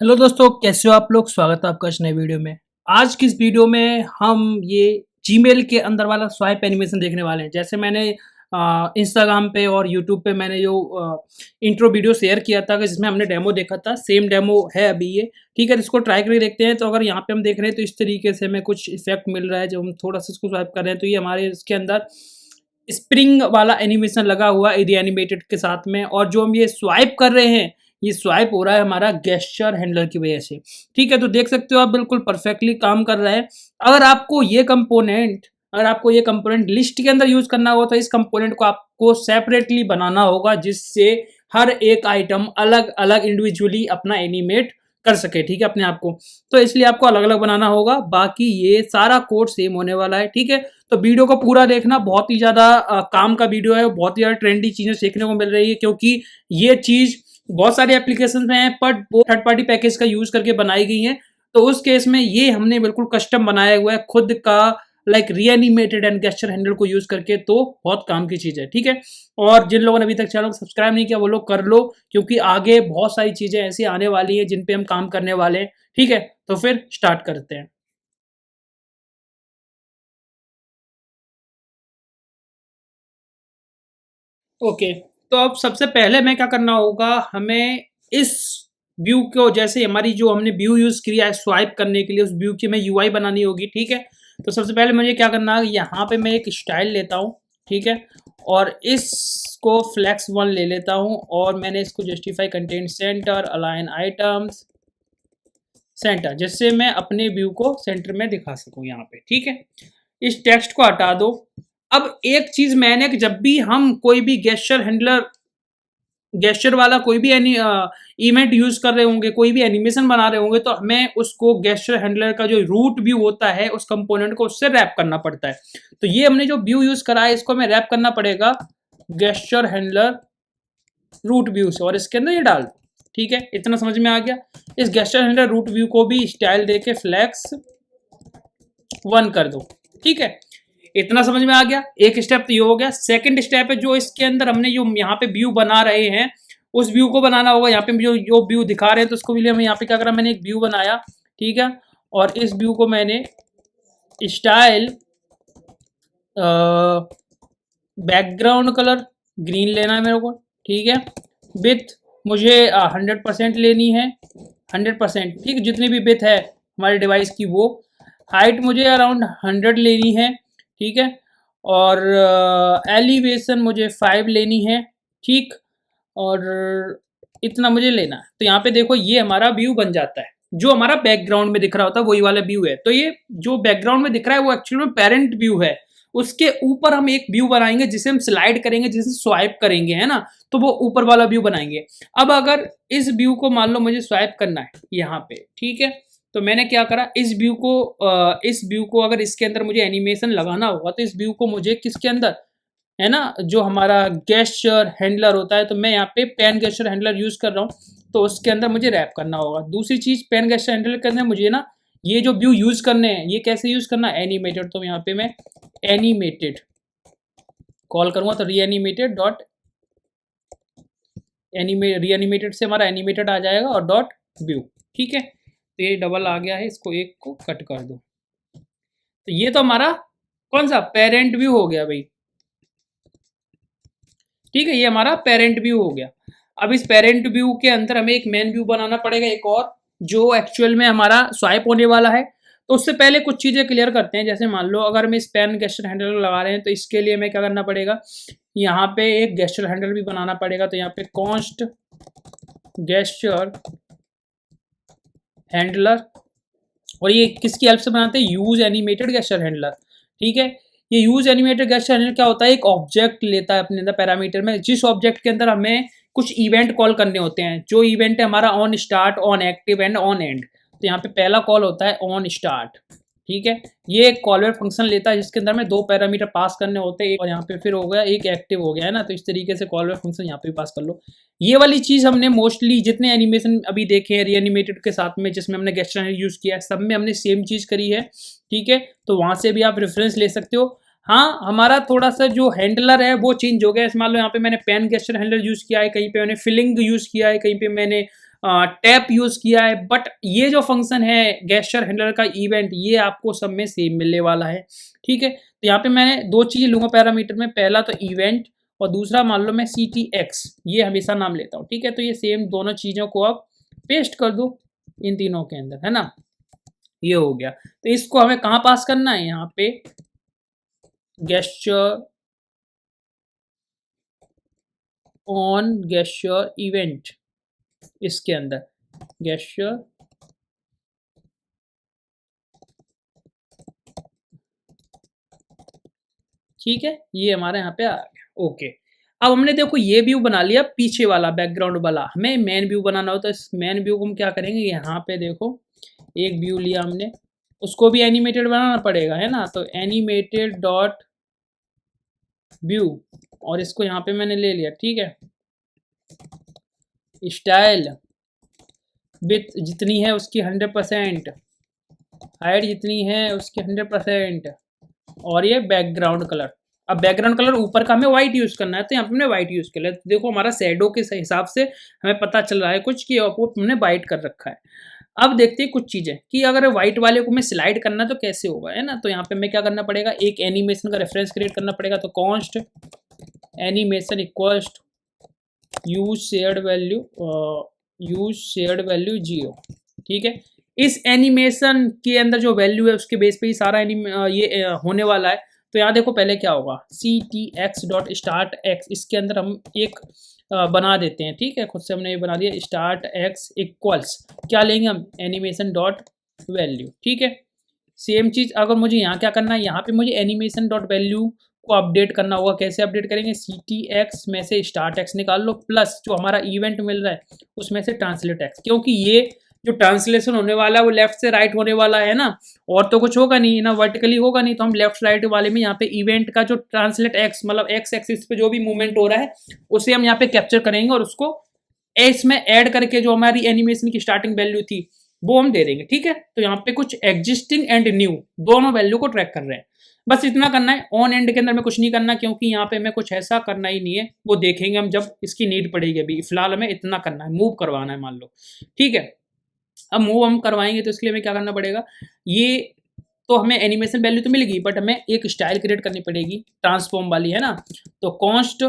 Hello दोस्तों, कैसे हो आप लोग? स्वागत है आपका इस नए वीडियो में। आज की इस वीडियो में हम ये जीमेल के अंदर वाला स्वाइप एनिमेशन देखने वाले हैं। जैसे मैंने इंस्टाग्राम पे और यूट्यूब पे मैंने जो इंट्रो वीडियो शेयर किया था कि जिसमें हमने डेमो देखा था, सेम डेमो है अभी ये। ठीक है, तो इसको ट्राई करके देखते हैं। तो अगर यहाँ पे हम देख रहे हैं तो इस तरीके से हमें कुछ इफ़ेक्ट मिल रहा है। जब हम थोड़ा-सा इसको स्वाइप कर रहे हैं तो ये हमारे इसके अंदर स्प्रिंग वाला एनिमेशन लगा हुआ है रीएनिमेटेड के साथ में, और जो हम ये स्वाइप कर रहे हैं, ये स्वाइप हो रहा है हमारा गेस्चर हैंडलर की वजह से। ठीक है, तो देख सकते हो आप बिल्कुल परफेक्टली काम कर रहा है। अगर आपको ये कंपोनेंट लिस्ट के अंदर यूज़ करना हो तो इस कंपोनेंट को आपको सेपरेटली बनाना होगा, जिससे हर एक आइटम अलग-अलग इंडिविजुअली अपना एनिमेट कर सके, ठीक है, अपने आप को। तो इसलिए आपको अलग-अलग बनाना होगा, बाकी ये सारा कोड सेम होने वाला है, ठीक है। तो वीडियो को पूरा देखना, बहुत ही ज़्यादा काम का वीडियो है, बहुत ही ज़्यादा ट्रेंडी चीज़ें सीखने को मिल रही है, क्योंकि ये चीज़ बहुत सारे एप्लीकेशंस में है, बट वो थर्ड पार्टी पैकेज का यूज़ करके बनाई गई हैं। तो उस केस में ये हमने बिल्कुल कस्टम बनाया हुआ है खुद का, लाइक रीएनिमेटेड एंड गेस्चर हैंडल को यूज़ करके, तो बहुत काम की चीज़ है, ठीक है। और जिन लोगों ने अभी तक चैनल को सब्सक्राइब नहीं किया वो लोग कर लो, क्योंकि आगे बहुत सारी चीज़ें ऐसी आने वाली हैं जिन पे हम काम करने वाले हैं, ठीक है। तो फिर स्टार्ट करते हैं। ओके, तो अब सबसे पहले हमें क्या करना होगा, हमें इस व्यू को, जैसे हमारी जो हमने व्यू यूज़ किया है स्वाइप करने के लिए, उस व्यू की हमें यूआई बनानी होगी, ठीक है। तो सबसे पहले मुझे क्या करना है, यहाँ पे मैं एक स्टाइल लेता हूँ, ठीक है, और इसको फ्लेक्स वन ले लेता हूँ, और मैंने इसको justify content centre, align items centre, जिससे मैं अपने व्यू को सेंटर में दिखा सकूँ यहाँ पे, ठीक है। इस टेक्स्ट को हटा दो। अब एक चीज़ मैंने, कि जब भी हम कोई भी गेस्चर वाला कोई भी इवेंट यूज़ कर रहे होंगे, कोई भी एनिमेशन बना रहे होंगे, तो हमें उसको गेस्चर हैंडलर का जो रूट व्यू होता है, उस कंपोनेंट को उससे रैप करना पड़ता है। तो ये हमने जो व्यू यूज़ करा है, इसको हमें रैप करना पड़ेगा गेस्चर हैंडलर रूट व्यू से, और इसके अंदर ये डाल दो, ठीक है। इतना समझ में आ गया। इस गेस्चर हैंडलर रूट व्यू को भी स्टाइल देके फ्लैक्स वन कर दो, ठीक है। इतना समझ में आ गया। एक स्टेप तो ये हो गया। सेकंड स्टेप है, जो इसके अंदर हमने जो यहाँ पे व्यू बना रहे हैं, उस व्यू को बनाना होगा। यहाँ पे जो जो व्यू दिखा रहे हैं, तो उसको भी हम यहाँ पे क्या करा, मैंने एक व्यू बनाया, ठीक है, और इस व्यू को मैंने स्टाइल बैकग्राउंड कलर ग्रीन लेना है मेरे को, ठीक है। विथ मुझे 100% लेनी है, 100%, ठीक है, जितनी भी विथ है हमारे डिवाइस की वो। हाइट मुझे अराउंड 100 लेनी है, ठीक है, और एलिवेशन मुझे 5 लेनी है, ठीक, और इतना मुझे लेना है। तो यहाँ पे देखो, ये हमारा व्यू बन जाता है। जो हमारा बैकग्राउंड में दिख रहा होता है वही वाला व्यू है। तो ये जो बैकग्राउंड में दिख रहा है वो एक्चुअली में पेरेंट व्यू है। उसके ऊपर हम एक व्यू बनाएंगे जिसे हम स्लाइड करेंगे, जिसे स्वाइप करेंगे, है ना, तो वो ऊपर वाला व्यू बनाएंगे। अब अगर इस व्यू को मान लो मुझे स्वाइप करना है यहाँ पे, ठीक है, तो मैंने क्या करा, इस व्यू को अगर इसके अंदर मुझे एनिमेशन लगाना होगा, तो इस व्यू को मुझे किसके अंदर, है ना, जो हमारा गेस्चर हैंडलर होता है, तो मैं यहाँ पे पेन गेस्चर हैंडलर यूज़ कर रहा हूँ, तो उसके अंदर मुझे रैप करना होगा। दूसरी चीज़, पेन गेस्चर हैंडलर के अंदर मुझे ना ये जो व्यू यूज़ करने हैं, ये कैसे यूज़ करना है, एनिमेटेड। तो यहाँ पे मैं एनिमेटेड कॉल करूँगा, तो रीएनिमेटेड डॉट रीएनिमेटेड से हमारा एनिमेटेड आ जाएगा, और डॉट व्यू, ठीक है। तो ये डबल आ गया है, इसको एक को कट कर दो। तो ये तो हमारा कौन सा पेरेंट व्यू हो गया भाई, ठीक है, ये हमारा पेरेंट व्यू हो गया। अब इस पेरेंट व्यू के अंदर हमें एक मेन व्यू बनाना पड़ेगा, एक और, जो एक्चुअल में हमारा स्वाइप होने वाला है। तो उससे पहले कुछ चीज़ें क्लियर करते हैं। जैसे मान लो अगर हम इस पेन गेस्चर हैंडल लगा रहे हैं, तो इसके लिए हमें क्या करना पड़ेगा, यहाँ पे एक गेस्चर हैंडल भी बनाना पड़ेगा। तो यहाँ पे कॉन्स्ट गेस्चर हैंडलर, और ये किसकी हेल्प से बनाते हैं, यूज एनिमेटेड गेस्चर हैंडलर, ठीक है। ये यूज एनिमेटेड गेस्चर हैंडलर क्या होता है, एक ऑब्जेक्ट लेता है अपने अंदर पैरामीटर में, जिस ऑब्जेक्ट के अंदर हमें कुछ इवेंट कॉल करने होते हैं। जो इवेंट है हमारा on start, on active and on and. तो यहाँ पे पहला कॉल होता है ऑन स्टार्ट, ठीक है। ये एक कॉलबैक फंक्शन लेता है जिसके अंदर में 2 पैरामीटर पास करने होते हैं, और यहाँ पे फिर हो गया एक एक्टिव हो गया, है ना। तो इस तरीके से कॉलबैक फंक्शन यहाँ पे भी पास कर लो। ये वाली चीज़ हमने मोस्टली जितने एनिमेशन अभी देखे हैं रीएनिमेटेड के साथ में, जिसमें हमने गेस्चर यूज़ किया है, सब में हमने सेम चीज़ करी है, ठीक है। तो वहाँ से भी आप रेफरेंस ले सकते हो। हाँ, हमारा थोड़ा सा जो हैंडलर है वो चेंज हो गया है। मान लो यहाँ पे मैंने पेन गेस्चर हैंडलर यूज़ किया है, कहीं पे मैंने फिलिंग यूज़ किया है, कहीं पे मैंने टैप यूज किया है, बट ये जो फंक्शन है गेस्चर हैंडलर का इवेंट, ये आपको सब में सेम मिलने वाला है। ठीक है, तो यहाँ पे मैंने दो चीजें लूंगा पैरामीटर में, पहला तो इवेंट और दूसरा मान लो मैं CTX, ये हमेशा नाम लेता हूँ। ठीक है, तो ये सेम दोनों चीजों को आप पेस्ट कर दो इन तीनों के अंदर, है ना। ये हो गया, तो इसको हमें कहाँ पास करना है, यहाँ पे गेस्चर ऑन गेस्चर इवेंट, इसके अंदर गेस्चर ठीक है, ये हमारे यहाँ पे आ गया। ओके, अब हमने देखो ये व्यू बना लिया पीछे वाला बैकग्राउंड वाला, हमें मेन व्यू बनाना होता है। इस मेन व्यू को हम क्या करेंगे, यहाँ पे देखो एक व्यू लिया हमने, उसको भी एनिमेटेड बनाना पड़ेगा, है ना। तो एनिमेटेड डॉट व्यू, और इसको यहाँ पे मैंने ले लिया। ठीक है, स्टाइल विथ जितनी है उसकी 100%, हाइट जितनी है उसकी 100%, और ये बैकग्राउंड कलर। अब बैकग्राउंड कलर ऊपर का हमें व्हाइट यूज करना है, तो यहाँ पे हमने व्हाइट यूज कर लिया। तो देखो हमारा शैडो के हिसाब से हमें पता चल रहा है कुछ कि वो हमने व्हाइट कर रखा है। अब देखते हैं कुछ चीजें कि अगर व्हाइट वाले को हमें स्लाइड करना तो कैसे होगा, है ना। तो यहाँ पे हमें क्या करना पड़ेगा, एक एनिमेशन का रेफरेंस क्रिएट करना पड़ेगा। तो const animation equals use shared value, use shared value 0। ठीक है, इस एनिमेशन के अंदर जो वैल्यू है उसके बेस पे ही सारा ये होने वाला है। तो यहाँ देखो पहले क्या होगा, CTX डॉट स्टार्ट एक्स, इसके अंदर हम एक बना देते हैं। ठीक है, खुद से हमने ये बना दिया, स्टार्ट एक्स इक्वल्स क्या लेंगे हम, एनिमेशन डॉट वैल्यू। ठीक है, सेम चीज अगर मुझे यहाँ क्या करना है, यहाँ पे मुझे एनिमेशन डॉट वैल्यू को अपडेट करना होगा। कैसे अपडेट करेंगे, CTX में से स्टार्ट एक्स निकाल लो, प्लस जो हमारा इवेंट मिल रहा है उसमें से ट्रांसलेट एक्स, क्योंकि ये जो ट्रांसलेशन होने वाला है वो लेफ्ट से राइट होने वाला है ना, और तो कुछ होगा नहीं ना, वर्टिकली होगा नहीं। तो हम लेफ्ट राइट वाले में यहाँ पे इवेंट का जो ट्रांसलेट एक्स, मतलब एक्स एक्सिस पे जो भी मूवमेंट हो रहा है उसे हम यहाँ पे कैप्चर करेंगे, और उसको एस में ऐड करके जो हमारी एनिमेशन की स्टार्टिंग वैल्यू थी वो हम दे देंगे। ठीक है, तो यहाँ पे कुछ एग्जिस्टिंग एंड न्यू दोनों वैल्यू को ट्रैक कर रहे हैं, बस इतना करना है। ऑन एंड के अंदर में कुछ नहीं करना, क्योंकि यहाँ पे हमें कुछ ऐसा करना ही नहीं है, वो देखेंगे हम जब इसकी नीड पड़ेगी। अभी फिलहाल हमें इतना करना है, मूव करवाना है मान लो। ठीक है, अब मूव हम करवाएंगे तो इसके लिए हमें क्या करना पड़ेगा, ये तो हमें एनिमेशन वैल्यू तो मिल गई, बट हमें एक स्टाइल क्रिएट करनी पड़ेगी ट्रांसफॉर्म वाली, है ना। तो कॉन्स्ट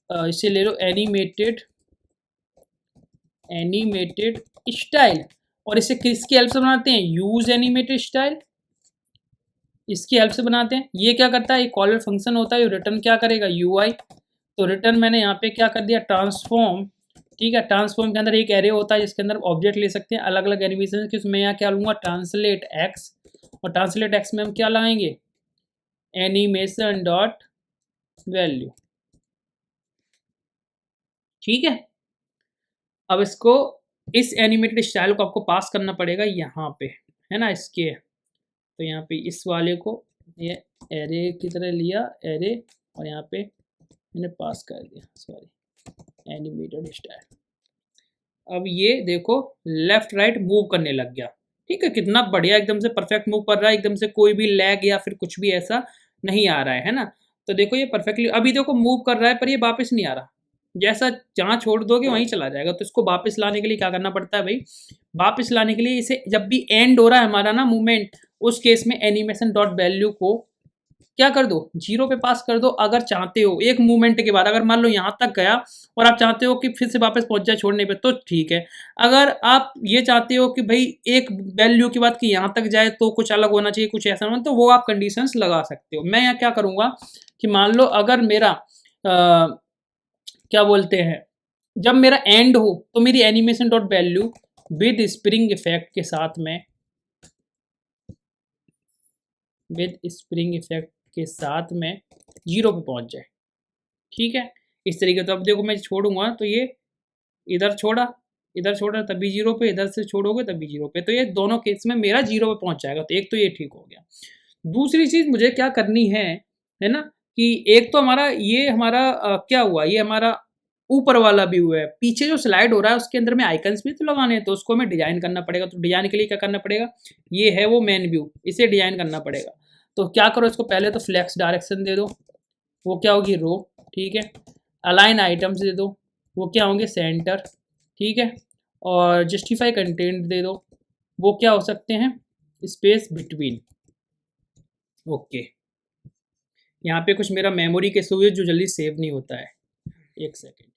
इसे ले लो एनिमेटेड स्टाइल, और इसे किसकी हेल्प से बनाते हैं, यूज एनिमेटेड स्टाइल, इसकी हेल्प से बनाते हैं। ये क्या करता है, एक कॉलर फंक्शन होता है, रिटर्न क्या करेगा, UI। तो रिटर्न मैंने यहाँ पे क्या कर दिया, ट्रांसफॉर्म। ठीक है, ट्रांसफॉर्म के अंदर एक एरे होता है जिसके अंदर ऑब्जेक्ट ले सकते हैं अलग अलग एनिमेशन के, उसमें यहाँ क्या लूंगा, ट्रांसलेट एक्स, और ट्रांसलेट एक्स में हम क्या लगाएंगे, एनिमेशन डॉट वैल्यू। ठीक है, अब इसको इस एनिमेटेड स्टाइल को आपको पास करना पड़ेगा यहाँ पे, है ना, इसके। तो यहाँ पे इस वाले को ये एरे की तरह लिया, एरे, और यहाँ पे मैंने पास कर दिया, सॉरी, एनिमेटेड स्टाइल। अब ये देखो लेफ्ट राइट मूव करने लग गया। ठीक है, कितना बढ़िया, एकदम से परफेक्ट मूव कर रहा है, एकदम से कोई भी लैग या फिर कुछ भी ऐसा नहीं आ रहा है ना। तो देखो ये परफेक्टली अभी देखो मूव कर रहा है, पर ये वापस नहीं आ रहा, जैसा जहाँ छोड़ दोगे वहीं चला जाएगा। तो इसको वापस लाने के लिए क्या करना पड़ता है भाई, वापस लाने के लिए इसे जब भी एंड हो रहा है हमारा ना मूवमेंट, उस केस में एनिमेशन डॉट वैल्यू को क्या कर दो, 0 पे पास कर दो। अगर चाहते हो एक मूवमेंट के बाद, अगर मान लो यहाँ तक गया और आप चाहते हो कि फिर से वापस पहुंच जाए छोड़ने पे, तो ठीक है। अगर आप ये चाहते हो कि भाई एक वैल्यू की बात कि यहाँ तक जाए तो कुछ अलग होना चाहिए, कुछ ऐसा ना, तो वो आप कंडीशंस लगा सकते हो। मैं यहाँ क्या करूँगा कि मान लो अगर मेरा क्या बोलते हैं, जब मेरा एंड हो तो मेरी animation dot value with spring effect के साथ में, विद स्प्रिंग इफेक्ट के साथ में 0 पे पहुंच जाए। ठीक है, इस तरीके। तो अब देखो मैं छोड़ूंगा तो ये इधर छोड़ा तभी 0 पे, इधर से छोड़ोगे तभी 0 पे, तो ये दोनों केस में मेरा 0 पे पहुंच जाएगा। तो एक तो ये ठीक हो गया। दूसरी चीज मुझे क्या करनी है ना, कि एक तो हमारा ये हमारा क्या हुआ, ये हमारा ऊपर वाला व्यू है, पीछे जो स्लाइड हो रहा है उसके अंदर में आइकन्स भी तो लगाने हैं, तो उसको हमें डिजाइन करना पड़ेगा। तो डिजाइन के लिए क्या करना पड़ेगा, ये है वो मेन व्यू, इसे डिजाइन करना पड़ेगा। तो क्या करो, इसको पहले तो फ्लेक्स डायरेक्शन दे दो, वो क्या होगी, रो। ठीक है, अलाइन आइटम्स दे दो, वो क्या होंगे, सेंटर। ठीक है, और जस्टिफाई कंटेंट दे दो, वो क्या हो सकते हैं, स्पेस बिटवीन। ओके, यहाँ पे कुछ मेरा मेमोरी के इशू है जो जल्दी सेव नहीं होता है, एक सेकेंड।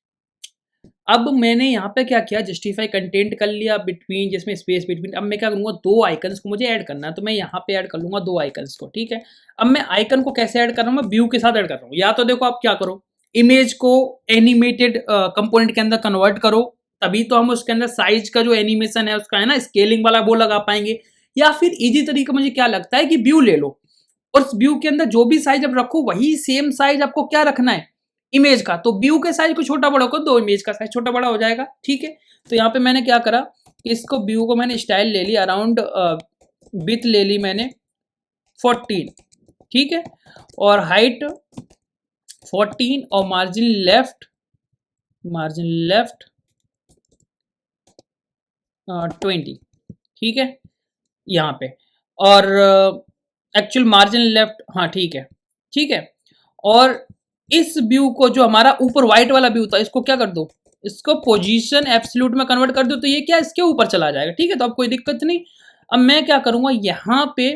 अब मैंने यहाँ पे क्या किया, जस्टिफाई कंटेंट कर लिया, बिटवीन जिसमें स्पेस बिटवीन। अब मैं क्या करूँगा, दो आइकन्स को मुझे ऐड करना है, तो मैं यहाँ पे ऐड कर लूँगा दो आइकन्स को, ठीक है। अब मैं आइकन को कैसे ऐड कर रहा हूँ, मैं व्यू के साथ ऐड कर रहा हूँ। या तो देखो आप क्या करो, इमेज को एनिमेटेड कंपोनेंट के अंदर कन्वर्ट करो, तभी तो हम उसके अंदर साइज का जो एनिमेशन है उसका है ना स्केलिंग वाला वो लगा पाएंगे। या फिर इजी तरीका मुझे क्या लगता है कि व्यू ले लो, और व्यू के अंदर जो भी साइज आप रखो वही सेम साइज आपको क्या रखना है, इमेज का। तो व्यू के साइज को छोटा बड़ा करो, दो इमेज का साइज छोटा बड़ा हो जाएगा, ठीक है। तो यहाँ पे मैंने क्या करा, इसको व्यू को मैंने स्टाइल ले ली, अराउंड विड्थ ले ली मैंने 14, ठीक है, और हाइट 14, और मार्जिन लेफ्ट 20, ठीक है यहाँ पे। और एक्चुअल मार्जिन लेफ्ट, हाँ ठीक है, ठीक है। और इस व्यू को जो हमारा ऊपर व्हाइट वाला व्यू था, इसको क्या कर दो, इसको पोजीशन एब्सोल्यूट में कन्वर्ट कर दो, तो ये क्या इसके ऊपर चला जाएगा, ठीक है। तो अब कोई दिक्कत नहीं। अब मैं क्या करूंगा, यहाँ पे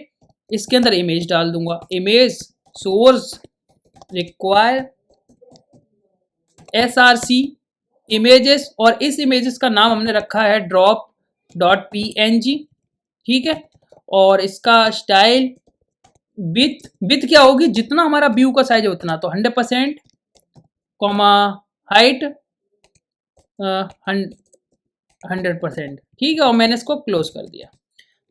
इसके अंदर इमेज डाल दूंगा, image source require src images, और इस इमेजेस का नाम हमने रखा है drop.png, ठीक है। और इसका स्टाइल विथ क्या होगी, जितना हमारा व्यू का साइज है उतना, तो 100%, कॉमा हाइट 100%, ठीक है। और मैंने इसको क्लोज कर दिया।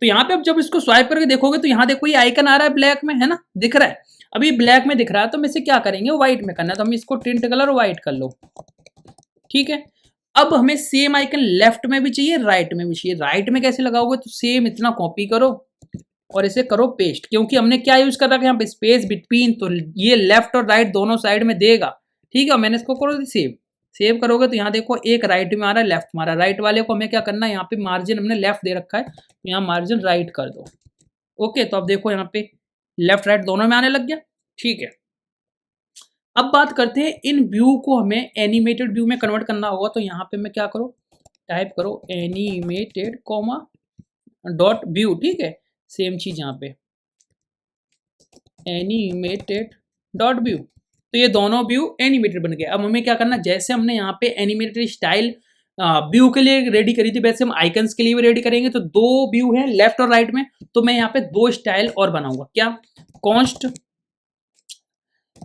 तो यहाँ पे अब जब इसको स्वाइप करके देखोगे तो यहाँ देखो ये आइकन आ रहा है ब्लैक में, है ना, दिख रहा है। अभी ब्लैक में दिख रहा है, तो हम इसे क्या करेंगे, व्हाइट में करना है, तो हम इसको टिंट कलर व्हाइट कर लो, ठीक है। अब हमें सेम आइकन लेफ्ट में भी चाहिए, राइट में भी चाहिए। राइट में कैसे लगाओगे, तो सेम इतना कॉपी करो और इसे करो पेस्ट, क्योंकि हमने क्या यूज कर रखा है यहाँ पे, स्पेस बिटवीन, तो ये लेफ्ट और राइट दोनों साइड में देगा, ठीक है। मैंने इसको करो सेव करोगे तो यहाँ देखो एक राइट में आ रहा है, लेफ्ट में आ रहा है। राइट वाले को हमें क्या करना है, यहाँ पे मार्जिन हमने लेफ्ट दे रखा है, तो यहाँ मार्जिन राइट कर दो। ओके, तो अब देखो यहाँ पे लेफ्ट राइट दोनों में आने लग गया, ठीक है। अब बात करते हैं इन व्यू को हमें एनिमेटेड व्यू में कन्वर्ट करना होगा, तो यहाँ पे मैं क्या करूँ, टाइप करो एनिमेटेड कॉमा डॉट व्यू, ठीक है। सेम चीज यहाँ पे एनिमेटेड डॉट व्यू, तो ये दोनों व्यू एनिमेटेड बन गए। अब हमें क्या करना, जैसे हमने यहाँ पे एनिमेटेड स्टाइल व्यू के लिए रेडी करी थी, वैसे हम आइकन्स के लिए भी रेडी करेंगे। तो दो व्यू हैं लेफ्ट और राइट में, तो मैं यहाँ पे दो स्टाइल और बनाऊंगा, क्या, कॉन्स्ट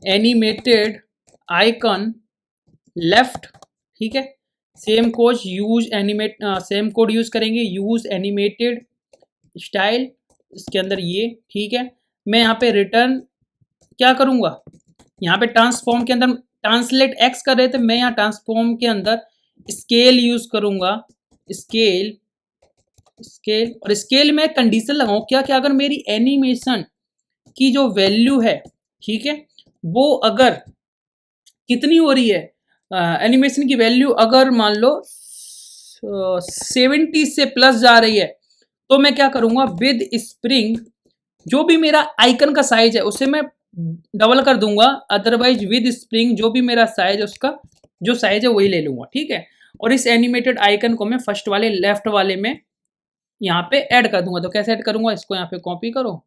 एनिमेटेड आइकन लेफ्ट, ठीक है। सेम कोड यूज करेंगे, यूज एनिमेटेड स्टाइल, इसके अंदर ये, ठीक है। मैं यहाँ पे रिटर्न क्या करूंगा, यहाँ पे ट्रांसफॉर्म के अंदर ट्रांसलेट एक्स कर रहे थे, मैं यहाँ ट्रांसफॉर्म के अंदर स्केल यूज करूंगा, स्केल और स्केल में कंडीशन लगाऊं क्या, क्या अगर मेरी एनिमेशन की जो वैल्यू है, ठीक है, वो अगर कितनी हो रही है, एनिमेशन की वैल्यू अगर मान लो 70 से प्लस जा रही है, तो मैं क्या करूंगा, विद स्प्रिंग जो भी मेरा आइकन का साइज है उसे मैं डबल कर दूंगा, अदरवाइज विद स्प्रिंग जो भी मेरा साइज है उसका जो साइज है वही ले लूंगा, ठीक है। और इस एनिमेटेड आइकन को मैं फर्स्ट वाले लेफ्ट वाले में यहाँ पे ऐड कर दूंगा। तो कैसे ऐड करूंगा, इसको यहाँ पे कॉपी करो,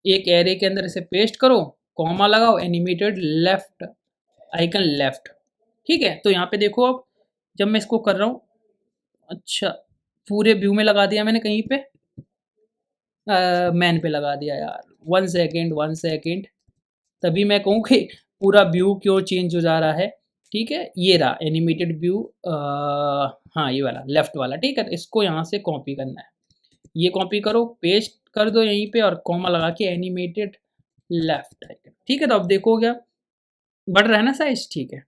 एक एरे के अंदर इसे पेस्ट करो, कॉमा लगाओ, एनिमेटेड लेफ्ट आइकन लेफ्ट, ठीक है। तो यहाँ पे देखो अब जब मैं इसको कर रहा हूँ, अच्छा पूरे व्यू में लगा दिया मैंने, कहीं पे मैन पे लगा दिया यार, 1 सेकेंड, तभी मैं कहूँ कि पूरा व्यू क्यों चेंज हो जा रहा है, ठीक है। ये रहा एनिमेटेड व्यू, हाँ ये वाला लेफ्ट वाला, ठीक है। तो इसको यहाँ से कॉपी करना है, ये कॉपी करो, पेस्ट कर दो यहीं पे, और कॉमा लगा के एनिमेटेड लेफ्ट आइकन, ठीक है। तो अब देखो क्या बढ़ रहा है ना साइज, ठीक है,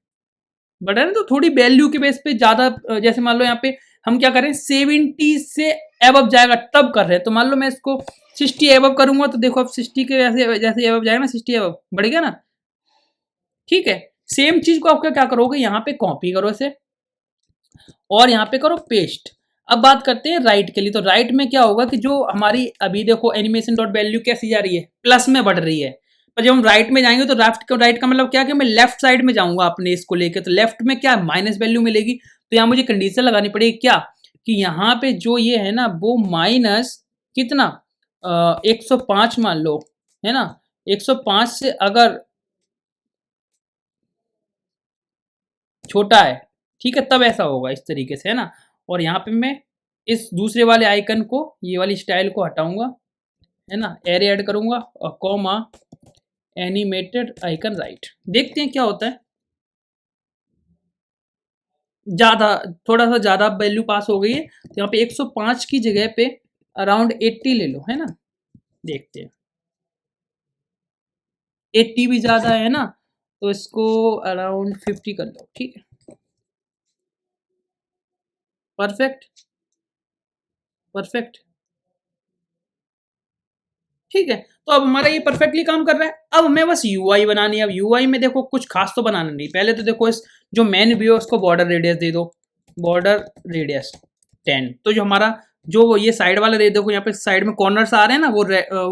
बढ़ रहा है ना। तो थोड़ी वैल्यू के बेस पे ज़्यादा, जैसे मान लो यहाँ पे हम क्या करें, 70 से एबव जाएगा तब कर रहे हैं, तो मान लो मैं इसको 60 एबव करूंगा, तो देखो अब 60 के जैसे जैसे एबव जाएगा ना, 60 एबव बढ़ गया ना, ठीक है। सेम चीज को आपका क्या करोगे, यहाँ पे कॉपी करो इसे और यहाँ पे करो पेस्ट। अब बात करते हैं राइट के लिए। तो राइट में क्या होगा कि जो हमारी अभी देखो एनिमेशन डॉट वैल्यू कैसी जा रही है, प्लस में बढ़ रही है, पर जब हम राइट में जाएंगे तो राइट का मतलब क्या कि मैं लेफ्ट साइड में जाऊंगा अपने इसको लेके, तो लेफ्ट में क्या माइनस वैल्यू मिलेगी। तो यहाँ मुझे कंडीशन लगानी पड़ेगी क्या, कि यहाँ पे जो ये है ना वो माइनस कितना 105 मान लो, है ना? 105 से अगर छोटा है, ठीक है, तब ऐसा होगा इस तरीके से, है ना? और यहाँ पे मैं इस दूसरे वाले आइकन को, ये वाली स्टाइल को हटाऊंगा, है ना? एरे ऐड करूंगा और कॉमा एनिमेटेड आइकन राइट। देखते हैं क्या होता है। ज़्यादा, थोड़ा सा ज़्यादा वैल्यू पास हो गई है, तो यहाँ पे 105 की जगह पे अराउंड 80 ले लो, है ना? देखते हैं। 80 भी ज़्यादा है ना, तो इसको अराउंड 50 कर लो, ठीक है? परफेक्ट, परफेक्ट, ठीक है। तो अब हमारा ये परफेक्टली काम कर रहा है। अब हमें बस यूआई बनानी है। अब यूआई में देखो कुछ खास तो बनाना नहीं, पहले तो देखो इस जो मेन व्यू है उसको बॉर्डर रेडियस दे दो, बॉर्डर रेडियस 10। तो जो हमारा जो ये साइड वाला दे, देखो यहाँ पे साइड में कॉर्नर्स आ रहे हैं ना, वो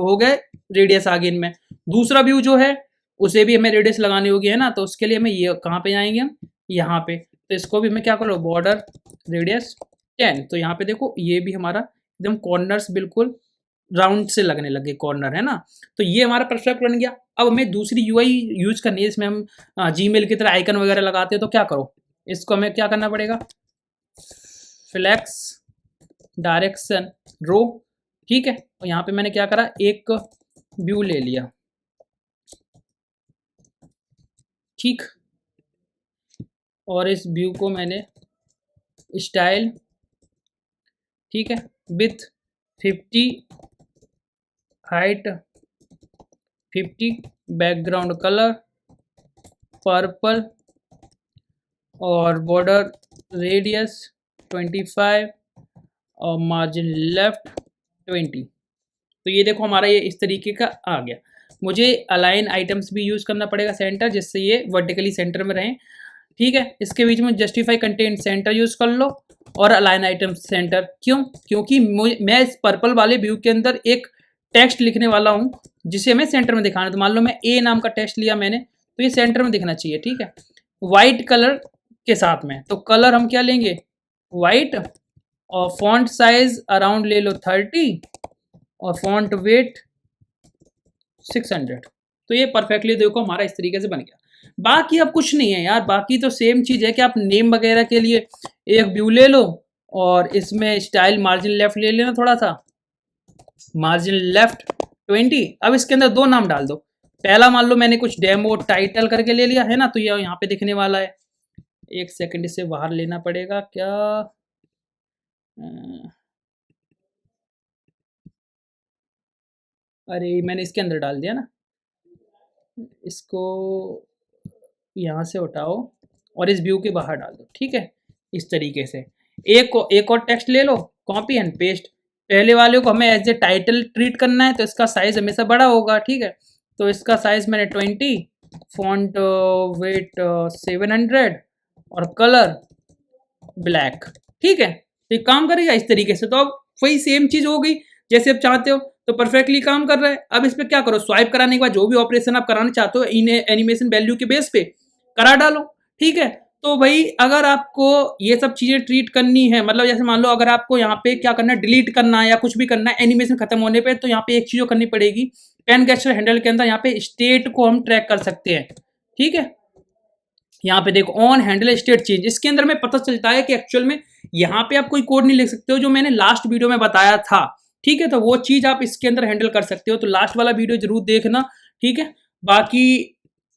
हो गए रेडियस आ गई इनमें। दूसरा व्यू जो है उसे भी हमें रेडियस लगानी होगी, है ना? तो उसके लिए हमें ये कहाँ पे जाएंगे हम, यहाँ पे। तो इसको भी मैं क्या करूँ, बॉर्डर रेडियस 10। तो यहाँ पे देखो ये भी हमारा एकदम कॉर्नर्स बिल्कुल राउंड से लगने लगे कॉर्नर, है ना? तो ये हमारा परफेक्ट बन गया। अब हमें दूसरी यूआई यूज करनी है, इसमें हम जीमेल की तरह आइकन वगैरह लगाते हैं। तो क्या करो, इसको हमें क्या करना पड़ेगा, फ्लैक्स डायरेक्शन रो, ठीक है? और यहाँ पे मैंने क्या करा, एक व्यू ले लिया, ठीक। और इस व्यू को मैंने स्टाइल, ठीक है, with 50, height 50, background colour purple और बॉर्डर रेडियस 25 और मार्जिन लेफ्ट 20। तो ये देखो हमारा ये इस तरीके का आ गया। मुझे अलाइन आइटम्स भी यूज़ करना पड़ेगा सेंटर, जिससे ये वर्टिकली सेंटर में रहें, ठीक है? इसके बीच में जस्टिफाई कंटेंट सेंटर यूज़ कर लो और अलाइन आइटम सेंटर। क्यों? क्योंकि मैं इस पर्पल वाले व्यू के अंदर एक टेक्स्ट लिखने वाला हूँ जिसे हमें सेंटर में दिखाना है। तो मान लो मैं ए नाम का टेक्स्ट लिया मैंने, तो ये सेंटर में दिखना चाहिए, ठीक है? वाइट कलर के साथ में, तो कलर हम क्या लेंगे, वाइट। और फॉन्ट साइज अराउंड ले लो 30 और फॉन्ट वेट 600। तो ये परफेक्टली देखो हमारा इस तरीके से बन गया। बाकी अब कुछ नहीं है यार, बाकी तो सेम चीज़ है कि आप नेम वगैरह के लिए एक व्यू ले लो और इसमें स्टाइल मार्जिन लेफ्ट ले लेना, थोड़ा सा मार्जिन लेफ्ट 20। अब इसके अंदर दो नाम डाल दो। पहला मान लो मैंने कुछ डेमो टाइटल करके ले लिया, है ना? तो ये यहाँ पे दिखने वाला है। एक सेकंड इसे बाहर लेना पड़ेगा क्या, अरे मैंने इसके अंदर डाल दिया ना, इसको यहाँ से उठाओ और इस व्यू के बाहर डाल दो, ठीक है? इस तरीके से एक और टेक्स्ट ले लो, कॉपी एंड पेस्ट। पहले वाले को हमें एज ए टाइटल ट्रीट करना है, तो इसका साइज हमेशा बड़ा होगा, ठीक है? तो इसका साइज मैंने 20, फॉन्ट वेट 700 और कलर ब्लैक, ठीक है? तो ये काम करेगा इस तरीके से। तो अब वही सेम चीज हो गई जैसे आप चाहते हो, तो परफेक्टली काम कर रहा है। अब इस पर क्या करो, स्वाइप कराने के बाद जो भी ऑपरेशन आप कराना चाहते हो इन एनिमेशन वैल्यू के बेस पे करा डालो, ठीक है? तो भाई अगर आपको ये सब चीजें ट्रीट करनी है, मतलब जैसे मान लो अगर आपको यहाँ पे क्या करना है, डिलीट करना है या कुछ भी करना है एनिमेशन खत्म होने पे, तो यहाँ पे एक चीज करनी पड़ेगी, पेन गेस्चर हैंडल के अंदर यहाँ पे स्टेट को हम ट्रैक कर सकते हैं, ठीक है? यहाँ पे देखो ऑन हैंडल स्टेट चेंज, इसके अंदर में पता चलता है कि एक्चुअल में यहाँ पे आप कोई कोड नहीं लिख सकते हो, जो मैंने लास्ट वीडियो में बताया था, ठीक है? तो वो चीज आप इसके अंदर हैंडल कर सकते हो। तो लास्ट वाला वीडियो जरूर देखना, ठीक है? बाकी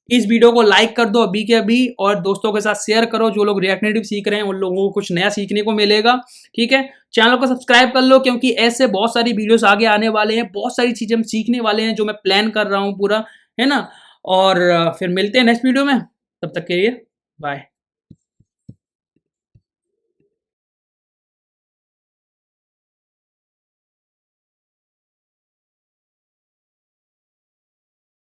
इस वीडियो को लाइक कर दो अभी के अभी और दोस्तों के साथ शेयर करो। जो लोग रिएक्ट नेटिव सीख रहे हैं उन लोगों को कुछ नया सीखने को मिलेगा, ठीक है? चैनल को सब्सक्राइब कर लो क्योंकि ऐसे बहुत सारी वीडियोस आगे आने वाले हैं, बहुत सारी चीजें हम सीखने वाले हैं जो मैं प्लान कर रहा हूँ पूरा, है ना? और फिर मिलते हैं नेक्स्ट वीडियो में, तब तक के लिए बाय।